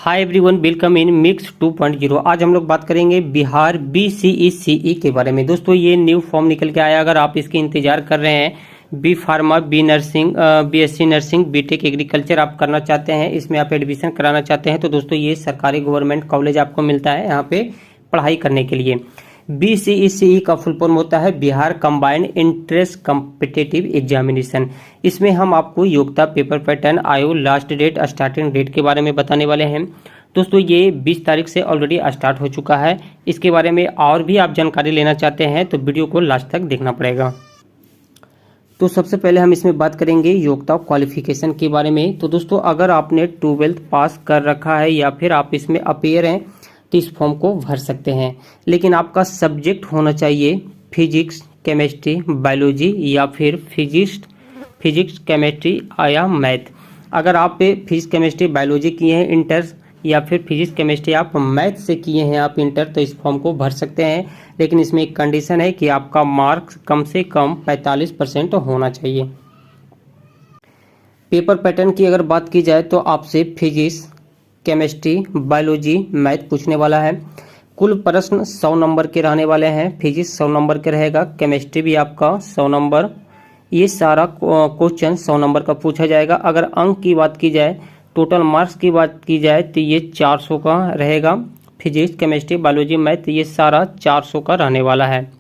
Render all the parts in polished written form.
Hi everyone, welcome in mix 2.0। आज हम लोग बात करेंगे बिहार BCE के बारे में। दोस्तों ये न्यू फॉर्म निकल के आया। अगर आप इसके इंतजार कर रहे हैं, B pharma, B nursing, BSc nursing, B Tech agriculture आप करना चाहते हैं, इसमें आप एडमिशन कराना चाहते हैं, तो दोस्तों ये सरकारी गवर्नमेंट कॉलेज आपको मिलता है यहाँ पे पढ़ाई करने के लिए। BCE का फुल फॉर्म होता है Bihar combined entrance competitive examination. इसमें हम आपको योग्यता, पेपर पैटर्न, आयु, लास्ट डेट, स्टार्टिंग डेट के बारे में बताने वाले हैं। दोस्तों ये 20 तारीख से ऑलरेडी स्टार्ट हो चुका है। इसके बारे में और भी आप जानकारी लेना चाहते हैं तो वीडियो को लास्ट तक देखना पड़ेगा। तो सबसे पहले हम इसमें बात करेंगे योग्यता क्वालिफिकेशन के बारे में। तो दोस्तों अगर आपने 12th पास कर रखा है या फिर आप इसमें अपेयर हैं तो इस फॉर्म को भर सकते हैं, लेकिन आपका सब्जेक्ट होना चाहिए फिजिक्स, केमिस्ट्री, बायोलॉजी या फिर फिजिक्स, केमिस्ट्री या मैथ। अगर आप फिजिक्स, केमिस्ट्री, बायोलॉजी किए हैं इंटर या फिर फिजिक्स, केमिस्ट्री आप मैथ से किए हैं आप इंटर, तो इस फॉर्म को भर सकते हैं। लेकिन इसमें एक कंडीशन है कि आपका मार्क्स कम से कम 45% होना चाहिए। पेपर पैटर्न की अगर बात की जाए तो आपसे फिजिक्स, केमिस्ट्री, बायोलॉजी, मैथ पूछने वाला है। कुल प्रश्न 100 नंबर के रहने वाले हैं। फिजिक्स 100 नंबर के रहेगा, केमिस्ट्री भी आपका 100 नंबर, ये सारा क्वेश्चन 100 नंबर का पूछा जाएगा। अगर अंक की बात की जाए, टोटल मार्क्स की बात की जाए तो ये 400 का रहेगा। फिजिक्स, केमिस्ट्री, बायोलॉजी, मैथ ये सारा 400 का रहने वाला है,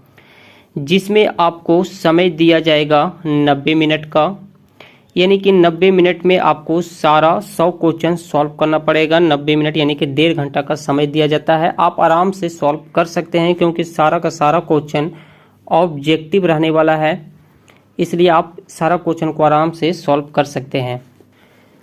जिसमें आपको समय दिया जाएगा 90 मिनट का। यानी कि 90 मिनट में आपको सारा 100 क्वेश्चन सॉल्व करना पड़ेगा। 90 मिनट यानी कि 1.5 घंटा का समय दिया जाता है। आप आराम से सॉल्व कर सकते हैं क्योंकि सारा का सारा क्वेश्चन ऑब्जेक्टिव रहने वाला है, इसलिए आप सारा क्वेश्चन को आराम से सॉल्व कर सकते हैं।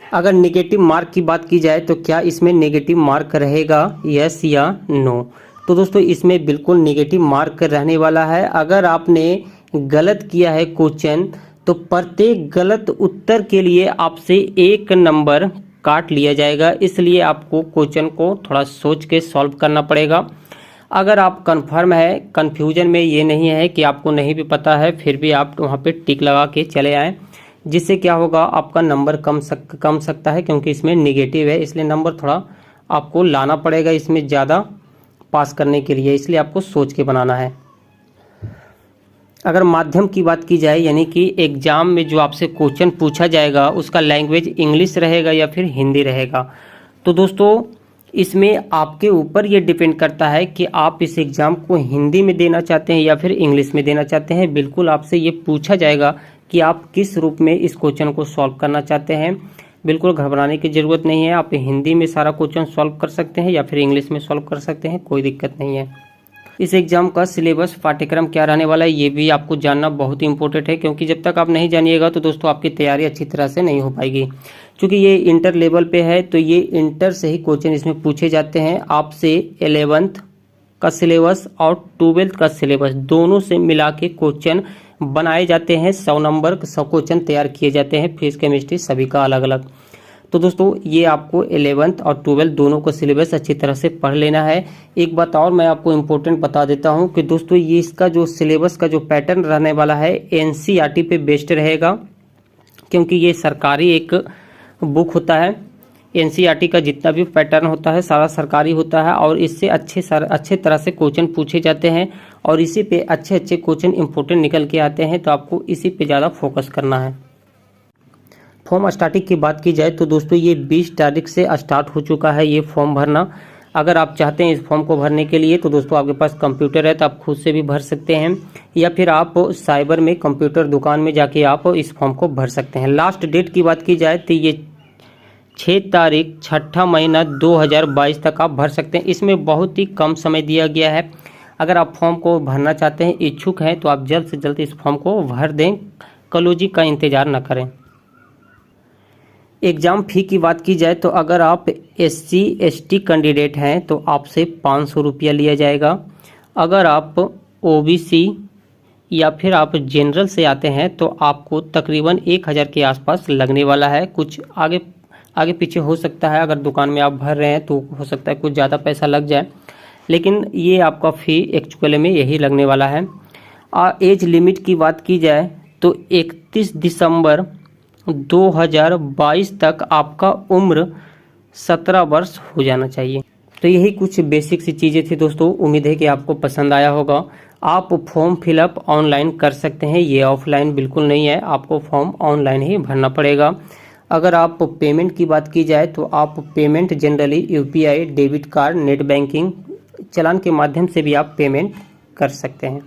अगर नेगेटिव मार्क की बात की जाए तो क्या इसमें नेगेटिव मार्क रहेगा, यस या नो? तो दोस्तों इसमें बिल्कुल नेगेटिव मार्क रहने वाला है। अगर आपने गलत किया है क्वेश्चन तो प्रत्येक गलत उत्तर के लिए आपसे 1 नंबर काट लिया जाएगा। इसलिए आपको क्वेश्चन को थोड़ा सोच के सॉल्व करना पड़ेगा। अगर आप कंफर्म है, कंफ्यूजन में ये नहीं है कि आपको नहीं भी पता है, फिर भी आप वहाँ पे टिक लगा के चले आएँ, जिससे क्या होगा आपका नंबर कम सकता है, क्योंकि इसमें नेगेटिव है, इसलिए नंबर थोड़ा आपको लाना पड़ेगा इसमें ज़्यादा पास करने के लिए, इसलिए आपको सोच के बनाना है। अगर माध्यम की बात की जाए, यानी कि एग्जाम में जो आपसे क्वेश्चन पूछा जाएगा उसका लैंग्वेज इंग्लिश रहेगा या फिर हिंदी रहेगा, तो दोस्तों इसमें आपके ऊपर ये डिपेंड करता है कि आप इस एग्ज़ाम को हिंदी में देना चाहते हैं या फिर इंग्लिश में देना चाहते हैं। बिल्कुल आपसे ये पूछा जाएगा कि आप किस रूप में इस क्वेश्चन को सॉल्व करना चाहते हैं। बिल्कुल घबराने की ज़रूरत नहीं है, आप हिंदी में सारा क्वेश्चन सॉल्व कर सकते हैं या फिर इंग्लिश में सॉल्व कर सकते हैं, कोई दिक्कत नहीं है। इस एग्ज़ाम का सिलेबस, पाठ्यक्रम क्या रहने वाला है, ये भी आपको जानना बहुत इंपॉर्टेंट है, क्योंकि जब तक आप नहीं जानिएगा तो दोस्तों आपकी तैयारी अच्छी तरह से नहीं हो पाएगी। क्योंकि ये इंटर लेवल पे है तो ये इंटर से ही क्वेश्चन इसमें पूछे जाते हैं। आपसे 11th का सिलेबस और 12th का सिलेबस दोनों से मिला के क्वेश्चन बनाए जाते हैं। 100 नंबर 100 क्वेश्चन तैयार किए जाते हैं, फिजिक्स, केमिस्ट्री सभी का अलग अलग। तो दोस्तों ये आपको 11th और 12th दोनों को सिलेबस अच्छी तरह से पढ़ लेना है। एक बात और मैं आपको इम्पोर्टेंट बता देता हूं कि दोस्तों ये इसका जो सिलेबस का जो पैटर्न रहने वाला है NCERT पे बेस्ड रहेगा, क्योंकि ये सरकारी एक बुक होता है। NCERT का जितना भी पैटर्न होता है सारा सरकारी होता है और इससे अच्छे तरह से क्वेश्चन पूछे जाते हैं और इसी पे अच्छे क्वेश्चन इंपॉर्टेंट निकल के आते हैं, तो आपको इसी पे ज़्यादा फोकस करना है। फॉर्म स्टार्टिंग की बात की जाए तो दोस्तों ये 20 तारीख से स्टार्ट हो चुका है ये फॉर्म भरना। अगर आप चाहते हैं इस फॉर्म को भरने के लिए तो दोस्तों आपके पास कंप्यूटर है तो आप खुद से भी भर सकते हैं, या फिर आप साइबर में कंप्यूटर दुकान में जाके आप इस फॉर्म को भर सकते हैं। लास्ट डेट की बात की जाए तो ये 6 तारीख 6ठा महीना 2022 तक आप भर सकते हैं। इसमें बहुत ही कम समय दिया गया है। अगर आप फॉर्म को भरना चाहते हैं, इच्छुक हैं, तो आप जल्द से जल्द इस फॉर्म को भर दें, कलौजी का इंतज़ार न करें। एग्ज़ाम फ़ी की बात की जाए तो अगर आप SC ST कैंडिडेट हैं तो आपसे 500 रुपया लिया जाएगा। अगर आप OBC या फिर आप जनरल से आते हैं तो आपको तकरीबन 1000 के आसपास लगने वाला है। कुछ आगे पीछे हो सकता है, अगर दुकान में आप भर रहे हैं तो हो सकता है कुछ ज़्यादा पैसा लग जाए, लेकिन ये आपका फ़ी एक्चुअली में यही लगने वाला है। एज लिमिट की बात की जाए तो 31 दिसंबर 2022 तक आपका उम्र 17 वर्ष हो जाना चाहिए। तो यही कुछ बेसिक सी चीज़ें थी दोस्तों, उम्मीद है कि आपको पसंद आया होगा। आप फॉर्म फिलअप ऑनलाइन कर सकते हैं, ये ऑफलाइन बिल्कुल नहीं है, आपको फॉर्म ऑनलाइन ही भरना पड़ेगा। अगर आप पेमेंट की बात की जाए तो आप payment generally UPI, debit card, net banking, चालान के माध्यम से भी आप पेमेंट कर सकते हैं।